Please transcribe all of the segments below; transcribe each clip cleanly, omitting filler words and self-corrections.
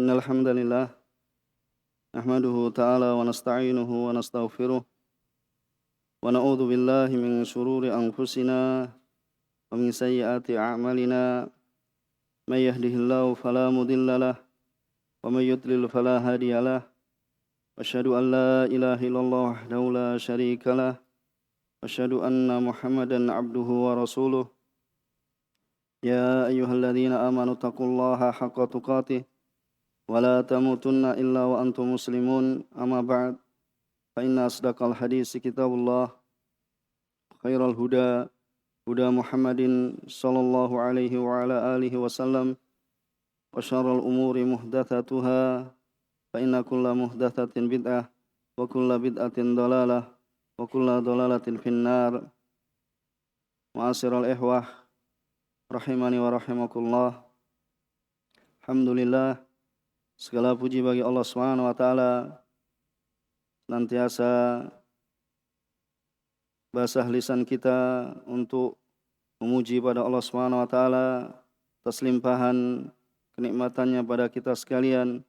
Innal hamdalillah nahmaduhu ta'ala wa nasta'inuhu wa nastaghfiruh wa na'udzu billahi min shururi anfusina wa min sayyiati a'malina may yahdihillahu fala mudilla lahu wa may yudlil fala hadiya lahu wa asyhadu an la ilaha illallah wahdahu la syarika lahu wa asyhadu anna Muhammadan 'abduhu wa rasuluh ya ayyuhalladzina amanu taqullaha haqqa tuqatih ولا تموتن إلا وأنتم مسلمون أما بعد فإن أصدق الحديث كتاب الله خير الهدى هدى محمد صلى الله عليه وعلى آله وسلم وشر الأمور محدثاتها فإن كل محدثة بدعة وكل بدعة ضلالة وكل ضلالة في النار معاشر الإخوة rahimani wa rahimakumullah. Alhamdulillah, segala puji bagi Allah Subhanahu wa taala, senantiasa basah lisan kita untuk memuji pada Allah Subhanahu wa taala atas limpahan kenikmatannya pada kita sekalian,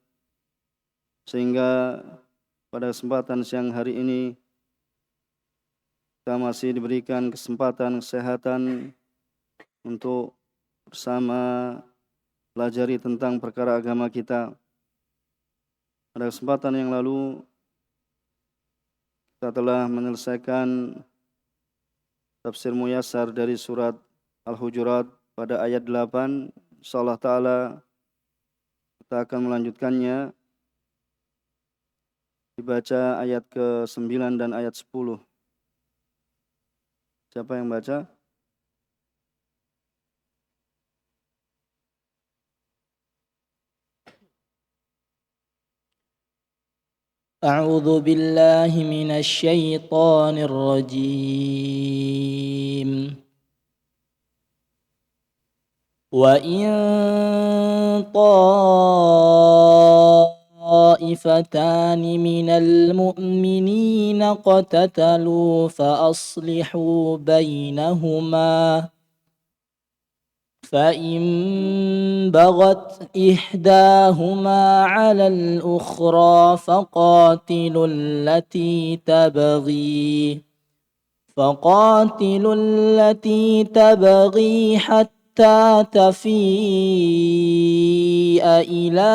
sehingga pada kesempatan siang hari ini kita masih diberikan kesempatan kesehatan untuk bersama pelajari tentang perkara agama kita. Pada kesempatan yang lalu kita telah menyelesaikan tafsir muyassar dari surat Al-Hujurat pada ayat 8. Insyaallah ta'ala kita akan melanjutkannya, dibaca ayat ke-9 dan ayat 10. Siapa yang baca? أعوذ بالله من الشيطان الرجيم وإن طائفتان من المؤمنين اقتتلوا فأصلحوا بينهما فإن بغت إحداهما على الأخرى فقاتلوا التي تبغي حتى تفيء إلى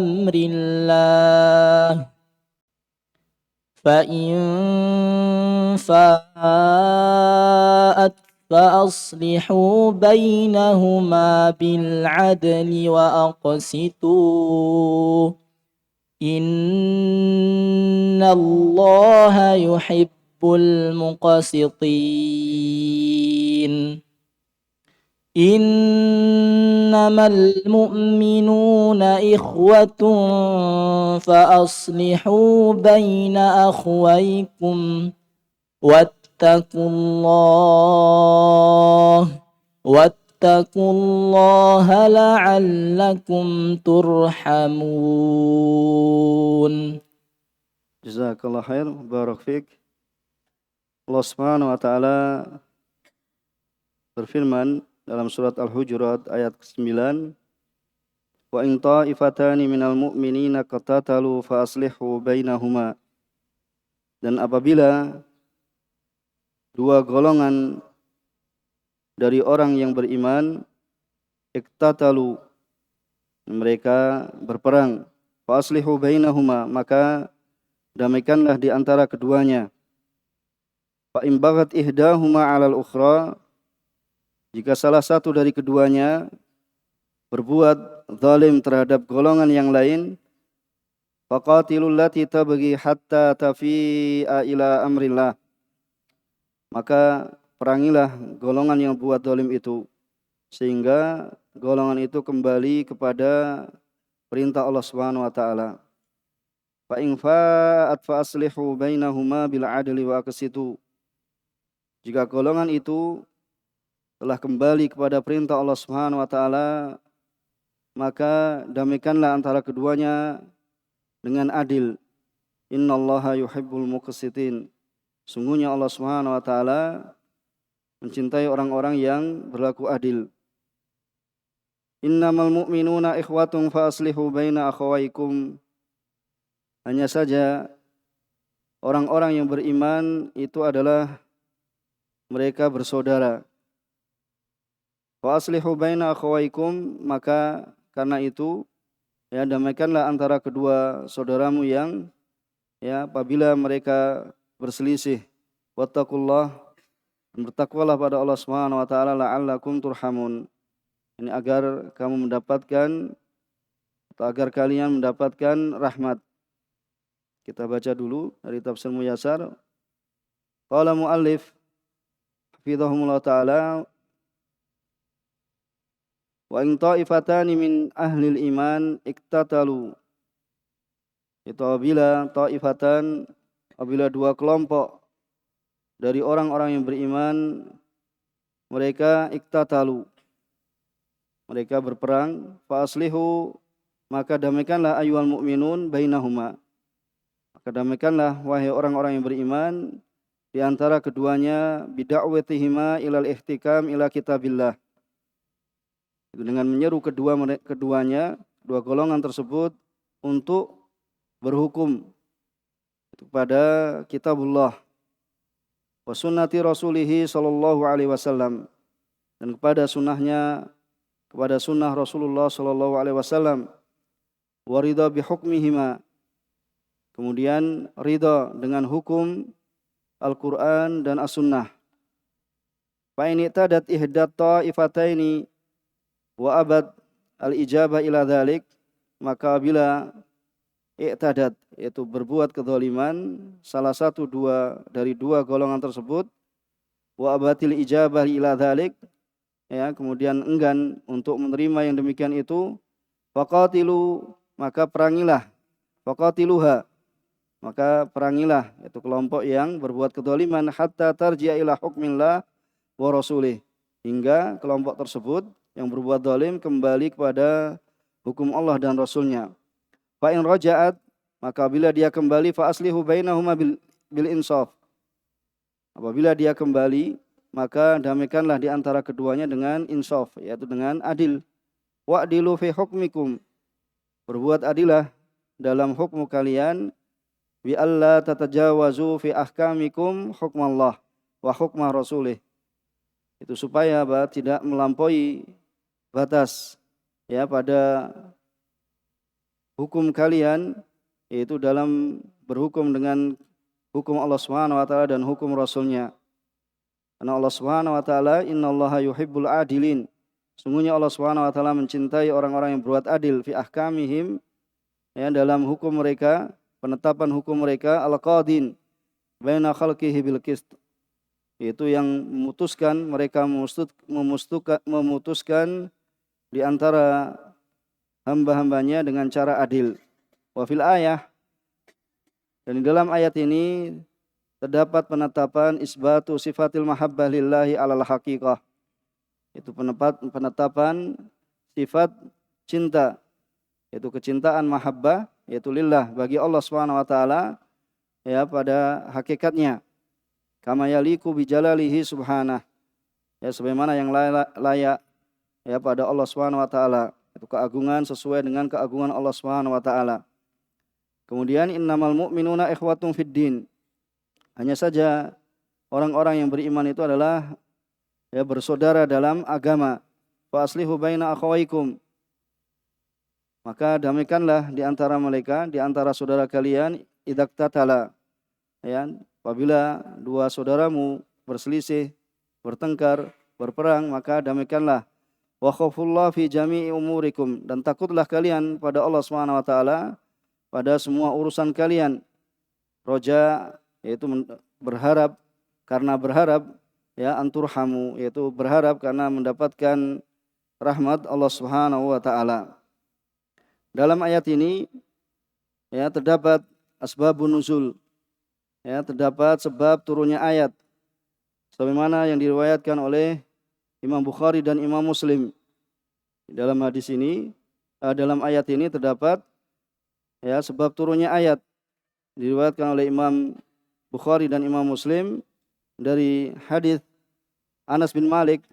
أمر الله فإن فاءت فأصلحوا بينهما بالعدل وأقسطوا إن الله يحب المقسطين إنما المؤمنون إخوة فأصلحوا بين أخويكم واتقوا الله لعلكم ترحمون. Jazakallah khair, barak fiik. Allah Subhanahu wa taala berfirman dalam surat Al-Hujurat ayat ke-9, wa in ta'ifatani minal mu'minina qatatalu fa aslihu bainahuma. Dan apabila dua golongan dari orang yang beriman iktatalu, mereka berperang, fa aslihu bainahuma, maka damaikanlah di antara keduanya. Fa in baghat ihdahuma 'alal ukhra, jika salah satu dari keduanya berbuat zalim terhadap golongan yang lain, faqatilul lati tabghi hatta tafi'a ila amrillah, maka perangilah golongan yang buat zalim itu sehingga golongan itu kembali kepada perintah Allah Subhanahu wa taala. Fa in fa'at fa aslihu bainahuma bil adli wa aqsitu, jika golongan itu telah kembali kepada perintah Allah Subhanahu wa taala, maka damaikanlah antara keduanya dengan adil. Innallaha yuhibbul muqsitin. Sungguhnya Allah Subhanahu wa taala mencintai orang-orang yang berlaku adil. Innamal mu'minuna ikhwatun fa aslihu baina akhawaykum. Hanya saja orang-orang yang beriman itu adalah mereka bersaudara. Fa aslihu baina akhawaykum, maka karena itu ya damaikanlah antara kedua saudaramu yang ya apabila mereka berselisih. Wattaqullah, bertakwalah pada Allah Subhanahu wa taala la'allakum turhamun. Ini agar kamu mendapatkan atau agar kalian mendapatkan rahmat. Kita baca dulu dari tafsir Muyassar. Qala muallif hafizahumullah taala, wa in ta'ifatani min ahlil iman iktatalu. Itu apabila dua kelompok dari orang-orang yang beriman mereka iktatalu, mereka berperang, fa aslihu, maka damaikanlah ayyuhal mu'minun bainahuma. Maka damaikanlah wahai orang-orang yang beriman di antara keduanya bid'awatihima ilal ihtikam ila kitabillah. Itu dengan menyeru keduanya, dua golongan tersebut untuk berhukum kepada kitabullah wa sunnati rasulihi sallallahu alaihi wasallam, dan kepada sunnah Rasulullah sallallahu alaihi wasallam, wa ridha bihukmihima, kemudian ridha dengan hukum Al-Quran dan As-Sunnah. Fa in i'tadat ihdat ta'ifataini wa abad al-ijabah ila dhalik, maka bila i'tadat, yaitu berbuat kezaliman, salah satu dari dua golongan tersebut, wa abatil ijabah ila dhalik, ya, kemudian enggan untuk menerima yang demikian itu, faqatilu, maka perangilah, faqatiluha, maka perangilah, yaitu kelompok yang berbuat kezaliman, hatta tarji'a ila hukmillah wa rasulih, hingga kelompok tersebut yang berbuat zalim kembali kepada hukum Allah dan Rasulnya. Fa in raja'at, maka bila dia kembali, fa aslihu bainahuma bil insaf. Apabila dia kembali, maka damaikanlah di antara keduanya dengan insaf, yaitu dengan adil. Wa'dilu fi hukmikum, berbuat adilah dalam hukum kalian, bi alla tatajawazu fi ahkamikum hukmallah wa hukma rasulih. Itu supaya tidak melampaui batas ya pada hukum kalian, yaitu dalam berhukum dengan hukum Allah Subhanahu wa taala dan hukum Rasulnya. Karena Allah Subhanahu wa taala, innallaha yuhibbul adilin, sungguhnya Allah Subhanahu wa taala mencintai orang-orang yang berbuat adil, fi ahkamihim, ya, dalam hukum mereka, penetapan hukum mereka, al-qadin baina khalqihi bil qist, yaitu yang memutuskan, mereka memutuskan di antara hamba-hambanya dengan cara adil. Wa fil ayah, dan di dalam ayat ini terdapat penetapan isbatu sifatil mahabbah lillahi alal haqiqah, itu penetapan sifat cinta, yaitu kecintaan mahabbah, yaitu lillah, bagi Allah Subhanahu wa taala, ya, pada hakikatnya, kama yaliku bi jalalihi subhanah, ya, sebagaimana yang layak ya pada Allah Subhanahu wa taala, itu keagungan sesuai dengan keagungan Allah Subhanahu wa taala. Kemudian innamal mu'minuna ikhwatun fid din, hanya saja orang-orang yang beriman itu adalah ya bersaudara dalam agama. Fa aslihu baina akhawaykum, maka damaikanlah di antara mereka, di antara saudara kalian, idaktatala, ya, apabila dua saudaramu berselisih, bertengkar, berperang, maka damaikanlah. Wa khafullah fi jami'i umurikum, dan takutlah kalian pada Allah Subhanahu wa taala pada semua urusan kalian. Roja, yaitu berharap, karena berharap, ya, anturhamu, yaitu berharap karena mendapatkan rahmat Allah Subhanahu wa taala. Dalam ayat ini ya terdapat asbabun nuzul, ya, terdapat sebab turunnya ayat, sebagaimana yang diriwayatkan oleh Imam Bukhari dan Imam Muslim. Dalam hadis ini, dalam ayat ini terdapat ya sebab turunnya ayat, diriwayatkan oleh Imam Bukhari dan Imam Muslim dari hadis Anas bin Malik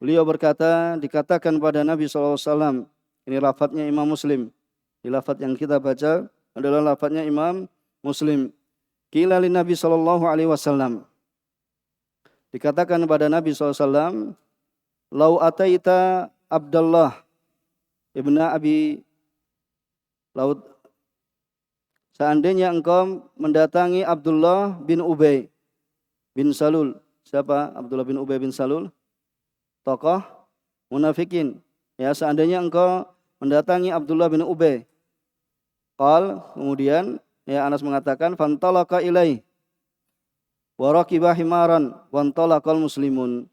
Beliau berkata, dikatakan pada Nabi SAW, ini lafadznya Imam Muslim. Di lafadz yang kita baca adalah lafadznya Imam Muslim. Qila li Nabi SAW. Dikatakan pada Nabi SAW, Lau ataita Abdullah ibn Abi Laut. Seandainya engkau mendatangi Abdullah bin Ubay bin Salul. Siapa Abdullah bin Ubay bin Salul? Tokoh munafikin. Ya, seandainya engkau mendatangi Abdullah bin Ubay. Kemudian ya Anas mengatakan fantalaqa ilai wa raqiba himaran wantalaqal muslimun.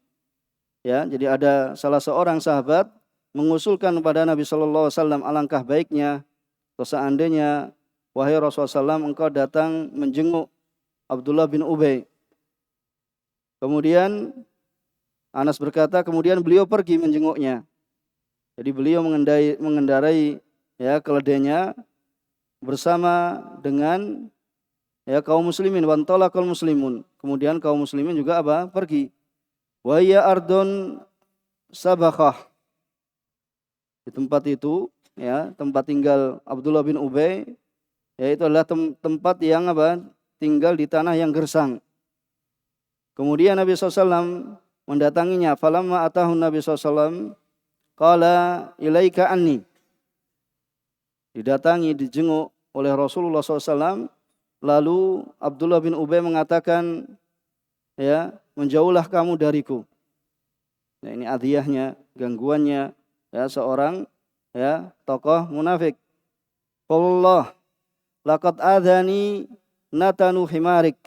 Ya, jadi ada salah seorang sahabat mengusulkan kepada Nabi sallallahu alaihi wasallam, alangkah baiknya atau seandainya wahai Rasulullah SAW engkau datang menjenguk Abdullah bin Ubay. Kemudian Anas berkata, kemudian beliau pergi menjenguknya. Jadi beliau mengendarai ya keledainya bersama dengan ya kaum muslimin, wantalaqal muslimun. Kemudian kaum muslimin juga pergi. Wa ya ardun sabakhah. Di tempat itu ya, tempat tinggal Abdullah bin Ubay, yaitu adalah tempat yang tinggal di tanah yang gersang. Kemudian Nabi SAW mendatanginya. Falamma atahu Nabi SAW, qala ilaika anni. Didatangi, dijenguk oleh Rasulullah SAW. Lalu Abdullah bin Ubay mengatakan, ya, menjauhlah kamu dariku. Nah, ini adiyahnya, gangguannya ya seorang ya tokoh munafik. Wallah laqad adhani natanu himarik.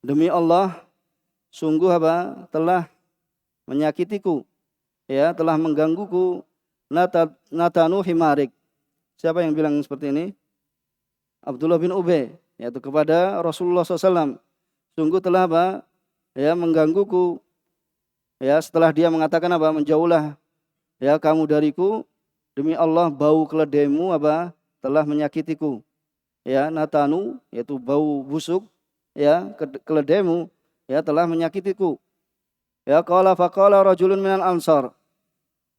Demi Allah, sungguh telah menyakitiku, ya, telah menggangguku natanu himarik. Siapa yang bilang seperti ini? Abdullah bin Ubay, yaitu kepada Rasulullah SAW. Sungguh telah ya menggangguku, ya, setelah dia mengatakan menjauhlah ya kamu dariku, demi Allah bau keledaimu telah menyakitiku. Ya, natanu yaitu bau busuk, ya, keledaimu ya telah menyakitiku. Ya, qala faqala rajulun minal ansar.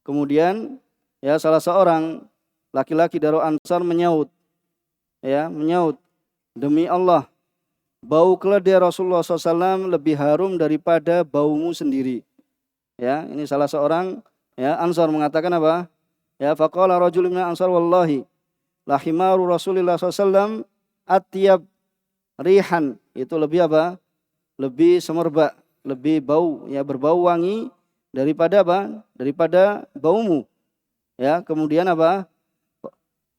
Kemudian ya salah seorang laki-laki dari Ansar menyaut. Ya, menyaut, demi Allah bau keledai Rasulullah SAW lebih harum daripada baumu sendiri. Ya, ini salah seorang ya Ansar mengatakan ya, faqala rajulun minal ansar wallahi la himaru Rasulullah SAW atyab rihan. Itu lebih lebih semerbak, lebih bau, ya, berbau wangi daripada daripada baumu. Ya, kemudian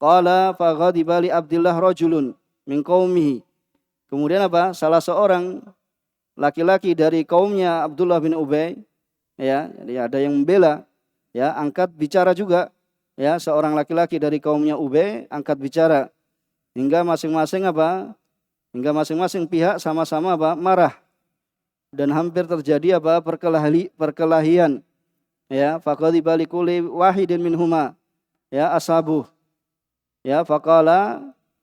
qala faghadiba li Abdillah rajulun min qaumihi. Kemudian salah seorang laki-laki dari kaumnya Abdullah bin Ubay, ya, jadi ada yang membela, ya, angkat bicara juga, ya, seorang laki-laki dari kaumnya Ubay angkat bicara hingga masing-masing hingga masing-masing pihak sama-sama marah dan hampir terjadi perkelahian, ya, faqadiba li kulli wahidin minhuma ya ashabuh, ya,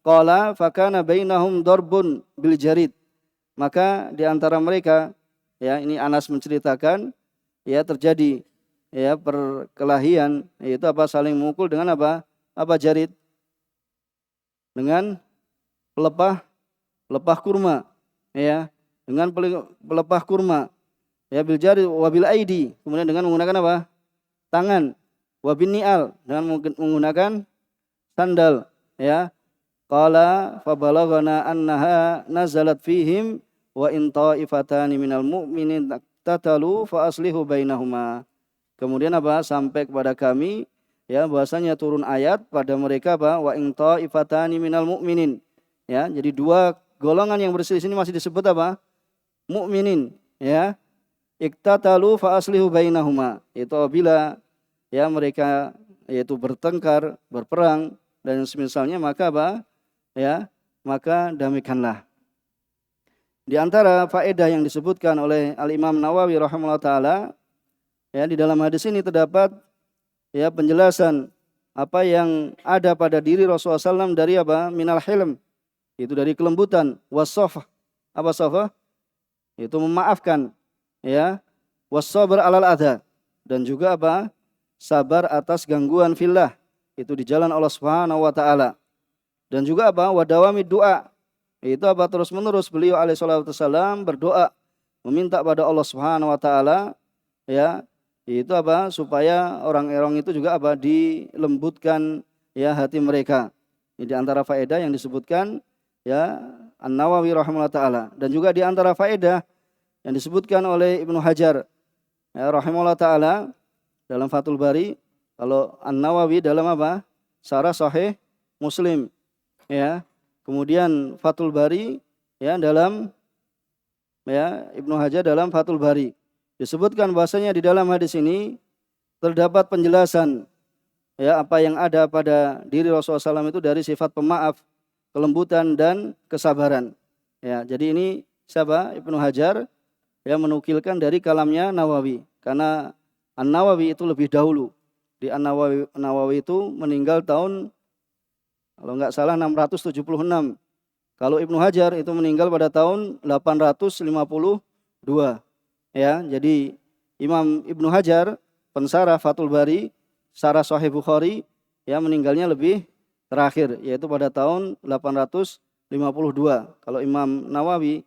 qala fakana bainahum darbun bil jarid. Maka di antara mereka, ya, ini Anas menceritakan, ya, terjadi ya perkelahian, yaitu saling memukul dengan jarid, dengan pelepah kurma, ya, dengan pelepah kurma, ya, bil jarid wa bil aidi, kemudian dengan menggunakan tangan, wa bin ni'al, dengan menggunakan sandal, ya. Qala fa balaghana annaha nazalat fihim wa in ta'ifatani minal mu'minin tatalu fa aslihu bainahuma. Kemudian sampai kepada kami, ya, bahasanya turun ayat pada mereka wa in ta'ifatani minal mu'minin. Ya, jadi dua golongan yang berselisih ini masih disebut mukminin, ya. Iktatalu fa aslihu bainahuma. Itu apabila ya mereka yaitu bertengkar, berperang dan semisalnya, maka ya, maka damaikanlah. Di antara faedah yang disebutkan oleh Al-Imam Nawawi rahimahullah taala, ya, di dalam hadis ini terdapat ya penjelasan apa yang ada pada diri Rasulullah SAW dari minal hilm, itu dari kelembutan, wasafah, safah, itu memaafkan, ya, was-sabr 'alal adza, dan juga apa? Sabar atas gangguan fillah, itu di jalan Allah Subhanahu wa taala. Dan juga apa? Wa dawamid du'a, itu apa? Terus-menerus beliau alaihi salatu wasallam berdoa, meminta pada Allah Subhanahu wa taala, ya, itu apa? Supaya orang-orang itu juga apa? Dilembutkan ya hati mereka. Ini di antara faedah yang disebutkan ya An-Nawawi rahimahullah taala, dan juga di antara faedah yang disebutkan oleh Ibnu Hajar ya rahimahullah taala dalam Fathul Bari, kalau An-Nawawi dalam apa? Syarah Sahih Muslim ya. Kemudian Fathul Bari ya dalam ya Ibnu Hajar dalam Fathul Bari disebutkan bahasanya di dalam hadis ini terdapat penjelasan ya apa yang ada pada diri Rasulullah SAW itu dari sifat pemaaf, kelembutan dan kesabaran. Ya, jadi ini siapa? Ibnu Hajar yang menukilkan dari kalamnya Nawawi, karena An-Nawawi itu lebih dahulu. Di An-Nawawi itu meninggal tahun kalau nggak salah 676. Kalau Ibnu Hajar itu meninggal pada tahun 852. Ya, jadi Imam Ibnu Hajar pensarah Fathul Bari, Syarah Sahih Bukhari ya meninggalnya lebih terakhir, yaitu pada tahun 852. Kalau Imam Nawawi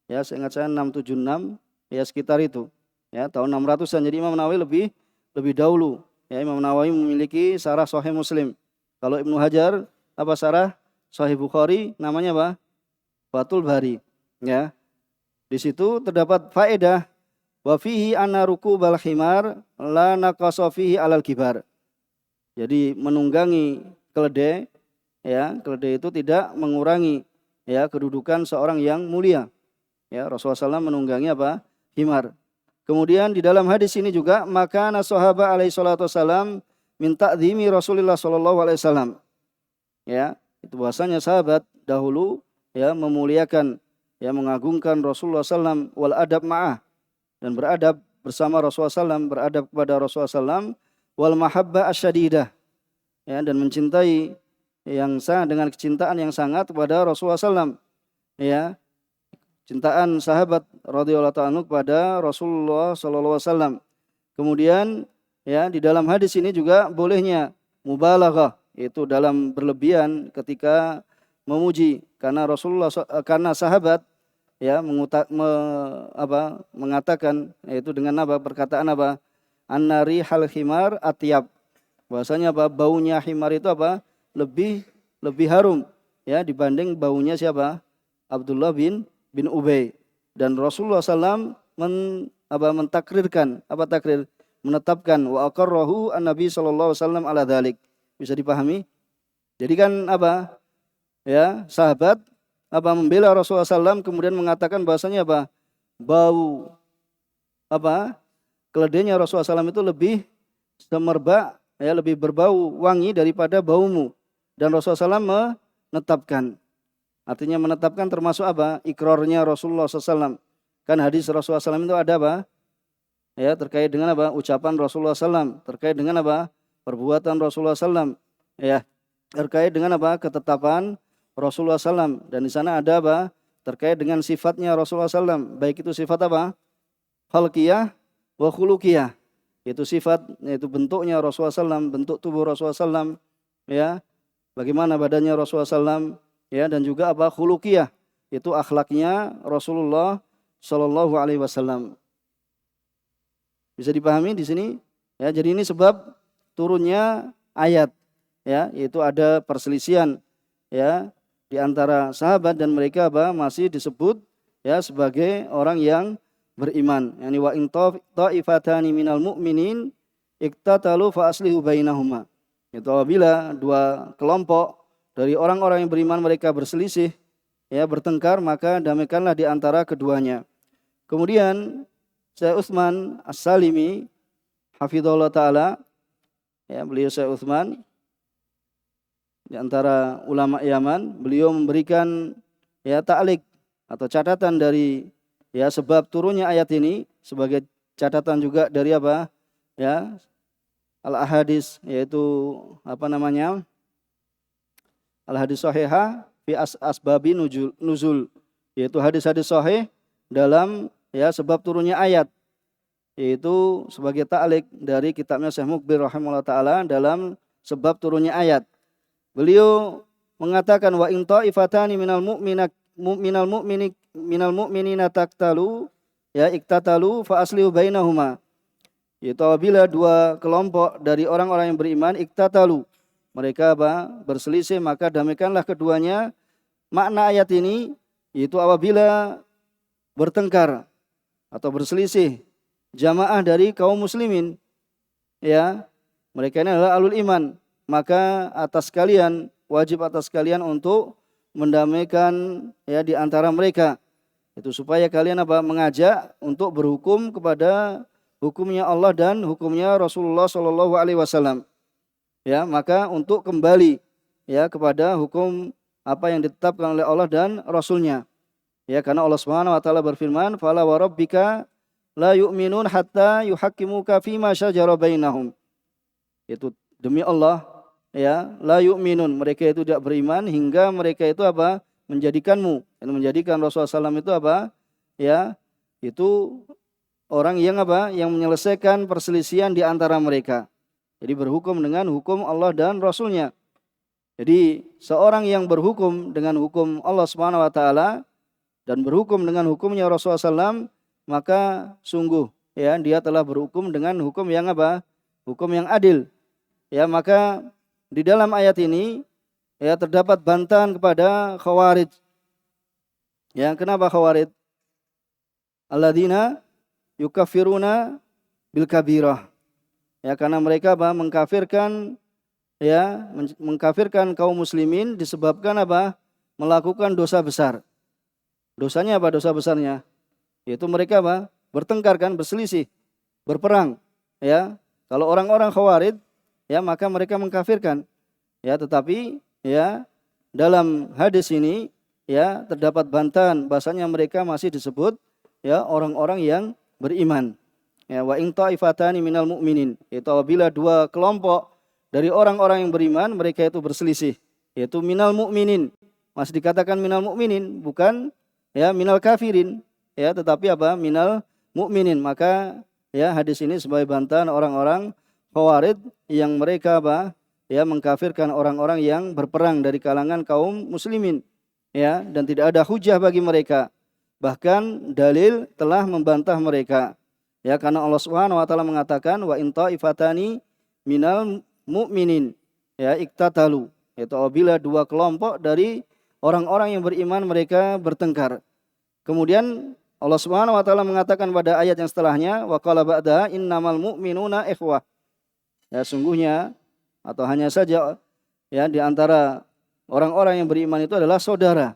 ya seingat saya 676 ya sekitar itu. Ya, tahun 600-an. Jadi Imam Nawawi lebih dahulu. Ya, Imam Nawawi memiliki Syarah Sahih Muslim. Kalau Ibnu Hajar apa Syarah Sahih Bukhari namanya apa? Fathul Bari. Ya. Di situ terdapat faedah wa fihi anna rukubal himar la naqasa fihi alal kibar. Jadi menunggangi keledai ya, keledai itu tidak mengurangi ya kedudukan seorang yang mulia. Ya, Rasulullah SAW menunggangi apa? Himar. Kemudian di dalam hadis ini juga maka sahabat alaihi salatu wasallam min ta'zimi Rasulullah sallallahu alaihi wasallam. Ya, itu bahasanya sahabat dahulu ya memuliakan ya mengagungkan Rasulullah sallam wal adab ma'ah, dan beradab bersama Rasulullah sallam, beradab kepada Rasulullah sallam, wal mahabbah asyadidah ya, dan mencintai yang sangat dengan kecintaan yang sangat kepada Rasulullah sallam ya. Cintaan sahabat radhiyallahu ta'ala kepada Rasulullah sallallahu alaihi wasallam. Kemudian ya di dalam hadis ini juga bolehnya mubalaghah, itu dalam berlebihan ketika memuji, karena karena sahabat ya mengatakan yaitu dengan apa? Perkataan apa? An-nari hal himar atyab. Bahasanya apa? Baunya himar itu apa? Lebih harum ya dibanding baunya siapa? Abdullah bin Ubay. Dan Rasulullah SAW mentakrirkan, menetapkan wa aqarrahu an-nabi sallallahu alaihi wasallam ala dzalik. Bisa dipahami? Jadi kan apa? Ya, sahabat membela Rasulullah SAW, kemudian mengatakan bahasanya apa? Bau keledainya Rasulullah SAW itu lebih semerbak ya, lebih berbau wangi daripada baumu. Dan Rasulullah SAW menetapkan. Artinya menetapkan termasuk apa? Ikrarnya Rasulullah SAW. Kan hadis Rasulullah SAW itu ada apa? Ya, terkait dengan apa? Ucapan Rasulullah SAW. Terkait dengan apa? Perbuatan Rasulullah SAW. Ya, terkait dengan apa? Ketetapan Rasulullah SAW. Dan di sana ada apa? Terkait dengan sifatnya Rasulullah SAW. Baik itu sifat apa? Khalqiyah wa khuluqiyah. Itu sifat, yaitu bentuknya Rasulullah SAW, bentuk tubuh Rasulullah SAW. Ya, bagaimana badannya Rasulullah SAW. Ya, dan juga apa? Khuluqiyah, itu akhlaknya Rasulullah Shallallahu Alaihi Wasallam. Bisa dipahami di sini? Ya, jadi ini sebab turunnya ayat, ya, yaitu ada perselisihan, ya, di antara sahabat dan mereka apa? Masih disebut ya sebagai orang yang beriman. Yani wa in ta'ifatani minal mu'minin iktatalu fa aslihu bainahuma. Itu apabila dua kelompok dari orang-orang yang beriman mereka berselisih, ya bertengkar, maka damaikanlah di antara keduanya. Kemudian Syekh Utsman As-Salimi hafizahullah taala, ya beliau Syekh Utsman di antara ulama Yaman, beliau memberikan ya ta'liq atau catatan dari ya sebab turunnya ayat ini, sebagai catatan juga dari apa? Ya al-ahadits, yaitu al-hadis sahihah fi asbabi nuzul, yaitu hadis-hadis sahih dalam ya sebab turunnya ayat. yaitu sebagai ta'liq dari kitabnya Syekh Mukbil rahimahullah taala dalam sebab turunnya ayat. Beliau mengatakan wa in ta'ifatani minal mu'minina taqtalu ya iktatalu fa aslihu bainahuma. Yaitu apabila dua kelompok dari orang-orang yang beriman iktatalu, mereka berselisih, maka damaikanlah keduanya. Makna ayat ini yaitu apabila bertengkar atau berselisih jamaah dari kaum muslimin, ya, mereka ini adalah alul iman, maka wajib atas kalian untuk mendamaikan ya di antara mereka. Itu supaya kalian mengajak untuk berhukum kepada hukumnya Allah dan hukumnya Rasulullah Shallallahu Alaihi Wasallam. Ya, maka untuk kembali ya kepada hukum apa yang ditetapkan oleh Allah dan Rasulnya. Ya, karena Allah Subhanahu Wa Taala berfirman, "Fala wa rabbika la yu'minun hatta yuhaqqimuka fima syajara bainahum." Itu demi Allah, ya, la yu'minun, mereka itu tidak beriman hingga mereka itu menjadikanmu, dan menjadikan Rasulullah SAW itu ya, itu orang yang yang menyelesaikan perselisihan di antara mereka. Jadi berhukum dengan hukum Allah dan Rasulnya. Jadi seorang yang berhukum dengan hukum Allah Subhanahu Wa Taala dan berhukum dengan hukumnya Rasulullah SAW, maka sungguh ya dia telah berhukum dengan hukum yang hukum yang adil. Ya, maka di dalam ayat ini ya terdapat bantahan kepada Khawarij. Ya, kenapa Khawarij? Alladzina yukaffiruna bil kabirah. Ya, karena mereka mengkafirkan kaum muslimin disebabkan melakukan dosa besar. Dosanya dosa besarnya? Yaitu mereka bertengkar kan, berselisih, berperang. Ya, kalau orang-orang Khawarij ya maka mereka mengkafirkan. Ya, tetapi ya dalam hadis ini ya terdapat bantahan bahasanya mereka masih disebut ya orang-orang yang beriman. Ya, wa in ta'ifatani minal mu'minin, yaitu apabila dua kelompok dari orang-orang yang beriman mereka itu berselisih, yaitu minal mu'minin. Masih dikatakan minal mu'minin, bukan ya minal kafirin, ya, tetapi minal mu'minin. Maka ya hadis ini sebagai bantahan orang-orang Khawarij yang mereka ya mengkafirkan orang-orang yang berperang dari kalangan kaum muslimin, ya, dan tidak ada hujah bagi mereka. Bahkan dalil telah membantah mereka. Ya, karena Allah Subhanahu Wa Taala mengatakan wa in ta'ifatani minal mu'minin ya iktatalu, yaitu apabila dua kelompok dari orang-orang yang beriman mereka bertengkar. Kemudian Allah Subhanahu Wa Taala mengatakan pada ayat yang setelahnya wa qala ba'da innamal mu'minuna ikhwah. Ya, sungguhnya atau hanya saja ya di antara orang-orang yang beriman itu adalah saudara.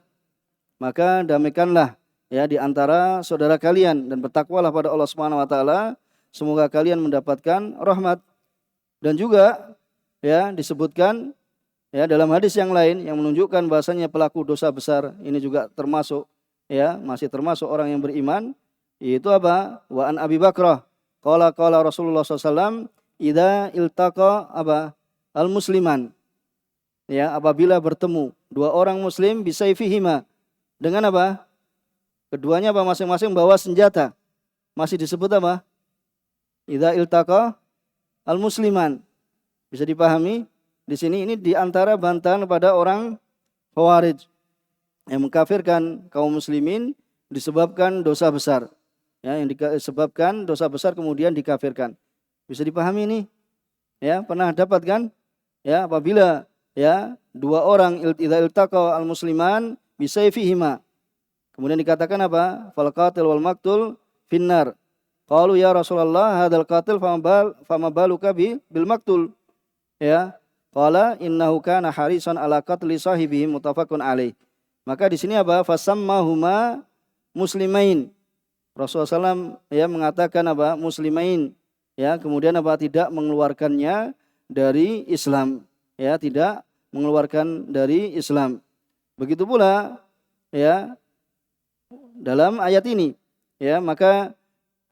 Maka damaikanlah ya di antara saudara kalian dan bertakwalah pada Allah Subhanahu Wa Taala, semoga kalian mendapatkan rahmat. Dan juga ya disebutkan ya dalam hadis yang lain yang menunjukkan bahasanya pelaku dosa besar ini juga termasuk ya masih termasuk orang yang beriman, yaitu wa an Abi Bakrah qala Rasulullah SAW idza iltaqa al musliman, ya, apabila bertemu dua orang muslim bisayfihima, dengan keduanya masing-masing bawa senjata, masih disebut idza iltaqa al musliman. Bisa dipahami di sini ini di antara bantahan pada orang Khawarij yang mengkafirkan kaum muslimin disebabkan dosa besar. Ya, yang disebabkan dosa besar kemudian dikafirkan. Bisa dipahami ini? Ya, pernah dapat kan? Ya, apabila ya dua orang idza iltaqa al musliman bisayfihima. Kemudian dikatakan fal qatil wal maqtul finnar. Qalu ya Rasulullah hadzal qatil fama baluka bil maqtul. Ya, qala innahu kana harisan ala qatli sahibihi muttafaqun alaih. Maka di sini fasammahuma muslimain. Rasulullah SAW ya mengatakan muslimain. Ya, kemudian tidak mengeluarkannya dari Islam. Ya, tidak mengeluarkan dari Islam. Begitu pula ya dalam ayat ini. Ya, maka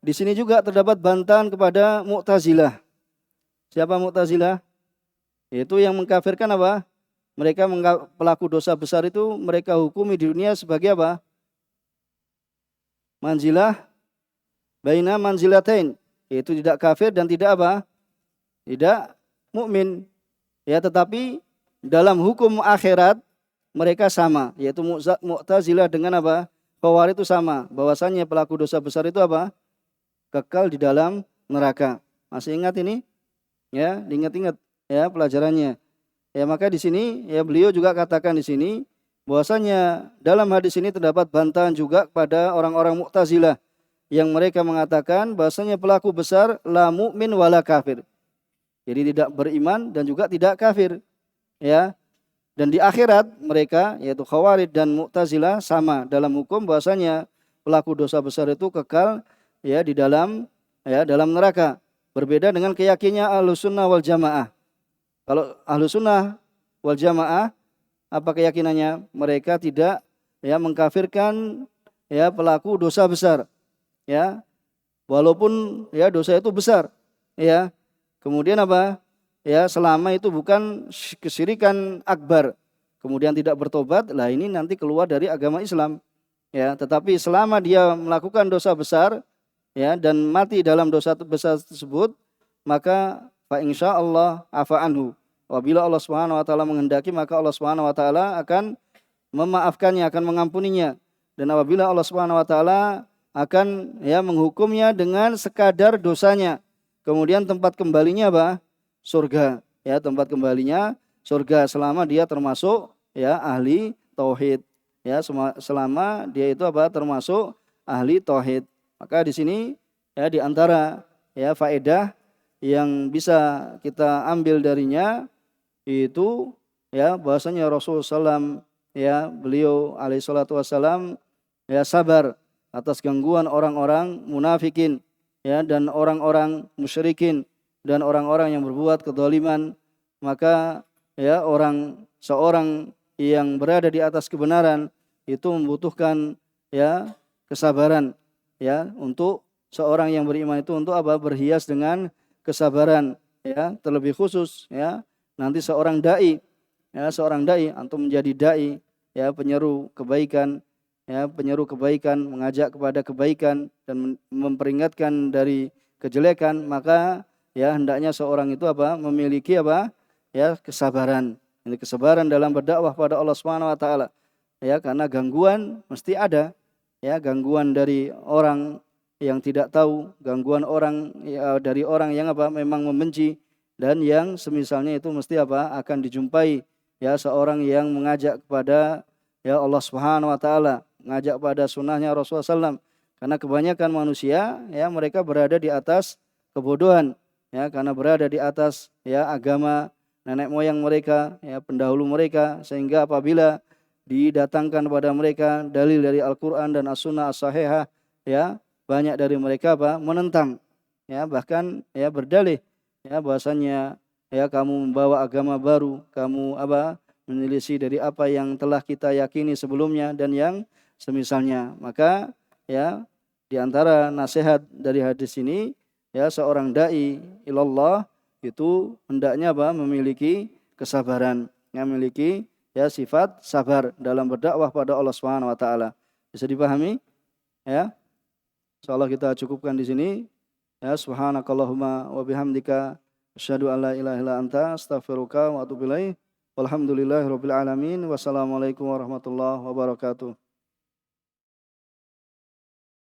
di sini juga terdapat bantahan kepada Mu'tazilah. Siapa Mu'tazilah? Yaitu yang mengkafirkan mereka pelaku dosa besar itu mereka hukumi di dunia sebagai manzilah baina manzilatain. yaitu tidak kafir dan tidak apa? Tidak mukmin. Ya, tetapi dalam hukum akhirat mereka sama, yaitu Mu'tazilah dengan apa? Khawarij itu sama, bahwasanya pelaku dosa besar itu apa? Kekal di dalam neraka. Masih ingat ini? Ya, diingat-ingat ya pelajarannya. Ya, maka di sini ya beliau juga katakan di sini bahwasanya dalam hadis ini terdapat bantahan juga kepada orang-orang Mu'tazilah yang mereka mengatakan bahwasanya pelaku besar la mu'min wala kafir. Jadi tidak beriman dan juga tidak kafir. Ya. Dan di akhirat mereka yaitu Khawarij dan Mu'tazilah sama dalam hukum bahwasanya pelaku dosa besar itu kekal ya di dalam neraka. Berbeda dengan keyakinan Ahlussunnah wal Jamaah. Kalau Ahlussunnah wal Jamaah apa keyakinannya? Mereka tidak ya mengkafirkan ya pelaku dosa besar. Ya. Walaupun ya dosa itu besar. Ya. Kemudian apa? Ya, selama itu bukan kesyirikan akbar, kemudian tidak bertobat, lah ini nanti keluar dari agama Islam. Ya, tetapi selama dia melakukan dosa besar, ya, dan mati dalam dosa besar tersebut, maka fa insyaallah afa anhu. Apabila Allah Subhanahu wa taala menghendaki, maka Allah Subhanahu wa taala akan memaafkannya, akan mengampuninya. Dan apabila Allah Subhanahu wa taala akan ya menghukumnya dengan sekadar dosanya. Kemudian tempat kembalinya apa? Surga. Ya, tempat kembalinya surga selama dia termasuk ya ahli tauhid. Ya, selama dia itu apa? Termasuk ahli tauhid. Maka di sini ya di antara ya faedah yang bisa kita ambil darinya itu ya bahwasanya Rasulullah SAW ya beliau alaihi salatu wassalam ya sabar atas gangguan orang-orang munafikin ya dan orang-orang musyrikin dan orang-orang yang berbuat kedzaliman. Maka ya seorang yang berada di atas kebenaran itu membutuhkan ya kesabaran ya untuk seorang yang beriman itu untuk apa? Berhias dengan kesabaran ya, terlebih khusus ya nanti seorang dai antum menjadi dai ya penyeru kebaikan mengajak kepada kebaikan dan memperingatkan dari kejelekan, maka ya hendaknya seorang itu apa? Memiliki apa? Ya kesabaran. Ini kesabaran dalam berdakwah pada Allah Subhanahu wa taala. Ya, karena gangguan mesti ada. Ya, gangguan dari orang yang tidak tahu, gangguan orang ya, dari orang yang apa? Memang membenci dan yang semisalnya itu mesti apa? Akan dijumpai ya seorang yang mengajak kepada ya Allah Subhanahu wa taala, mengajak pada sunnahnya Rasulullah SAW. Karena kebanyakan manusia ya mereka berada di atas kebodohan. Ya, karena berada di atas ya agama nenek moyang mereka, ya pendahulu mereka, sehingga apabila didatangkan kepada mereka dalil dari Al-Qur'an dan As-Sunnah As-Sahihah, ya banyak dari mereka apa? Menentang, ya bahkan ya berdalih, ya bahasanya ya kamu membawa agama baru, kamu apa? Menyelisih dari apa yang telah kita yakini sebelumnya dan yang semisalnya. Maka ya di antara nasihat dari hadis ini ya seorang dai ilallah itu hendaknya apa? Memiliki kesabaran, memiliki ya sifat sabar dalam berdakwah pada Allah Subhanahu wa taala. Bisa dipahami? Ya. Insyaallah kita cukupkan di sini. Ya, subhanakallahumma wa bihamdika asyhadu an la ilaha illa anta astaghfiruka wa atubu ilaik. Walhamdulillahirabbil alamin. Wassalamualaikum warahmatullahi wabarakatuh.